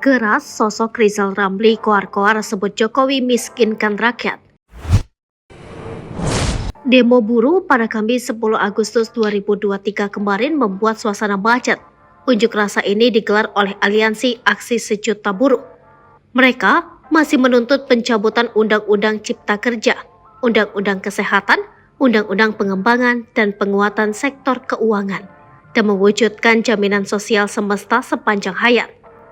Keras sosok Rizal Ramli koar-koar sebut Jokowi miskinkan rakyat. Demo buruh pada Kamis 10 Agustus 2023 kemarin membuat suasana macet. Unjuk rasa ini digelar oleh Aliansi Aksi Sejuta Buruh. Mereka masih menuntut pencabutan Undang-Undang Cipta Kerja, Undang-Undang Kesehatan, Undang-Undang Pengembangan dan Penguatan Sektor Keuangan, dan mewujudkan jaminan sosial semesta sepanjang hayat.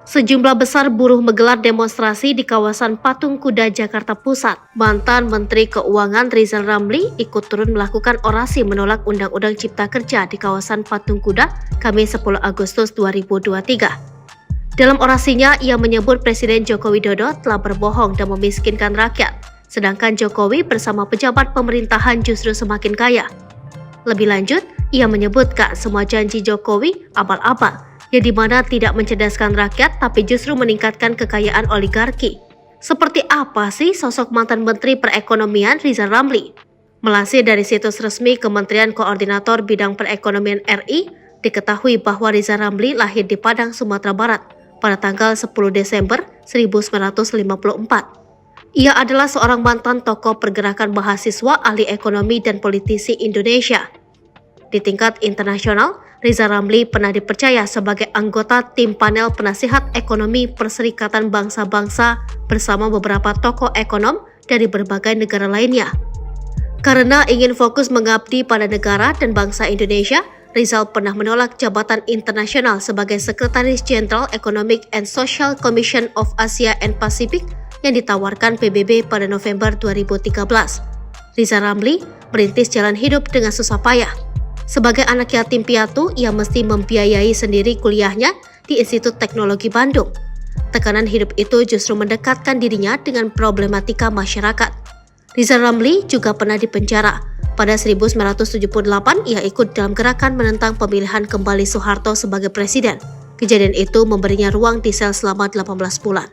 Sejumlah besar buruh menggelar demonstrasi di kawasan Patung Kuda, Jakarta Pusat. Mantan Menteri Keuangan Rizal Ramli ikut turun melakukan orasi menolak Undang-Undang Cipta Kerja di kawasan Patung Kuda, Kamis 10 Agustus 2023. Dalam orasinya, ia menyebut Presiden Joko Widodo telah berbohong dan memiskinkan rakyat, sedangkan Jokowi bersama pejabat pemerintahan justru semakin kaya. Lebih lanjut, ia menyebutkan semua janji Jokowi abal-abal, yang dimana tidak mencerdaskan rakyat tapi justru meningkatkan kekayaan oligarki. Seperti apa sih sosok mantan Menteri Perekonomian Rizal Ramli? Melansir dari situs resmi Kementerian Koordinator Bidang Perekonomian RI, diketahui bahwa Rizal Ramli lahir di Padang, Sumatera Barat pada tanggal 10 Desember 1954. Ia adalah seorang mantan tokoh pergerakan mahasiswa, ahli ekonomi dan politisi Indonesia. Di tingkat internasional, Rizal Ramli pernah dipercaya sebagai anggota tim panel penasihat ekonomi Perserikatan Bangsa-Bangsa bersama beberapa tokoh ekonom dari berbagai negara lainnya. Karena ingin fokus mengabdi pada negara dan bangsa Indonesia, Rizal pernah menolak jabatan internasional sebagai Sekretaris Jenderal Economic and Social Commission of Asia and Pacific yang ditawarkan PBB pada November 2013. Rizal Ramli merintis jalan hidup dengan susah payah. Sebagai anak yatim piatu, ia mesti membiayai sendiri kuliahnya di Institut Teknologi Bandung. Tekanan hidup itu justru mendekatkan dirinya dengan problematika masyarakat. Rizal Ramli juga pernah dipenjara. Pada 1978, ia ikut dalam gerakan menentang pemilihan kembali Soeharto sebagai presiden. Kejadian itu memberinya ruang di sel selama 18 bulan.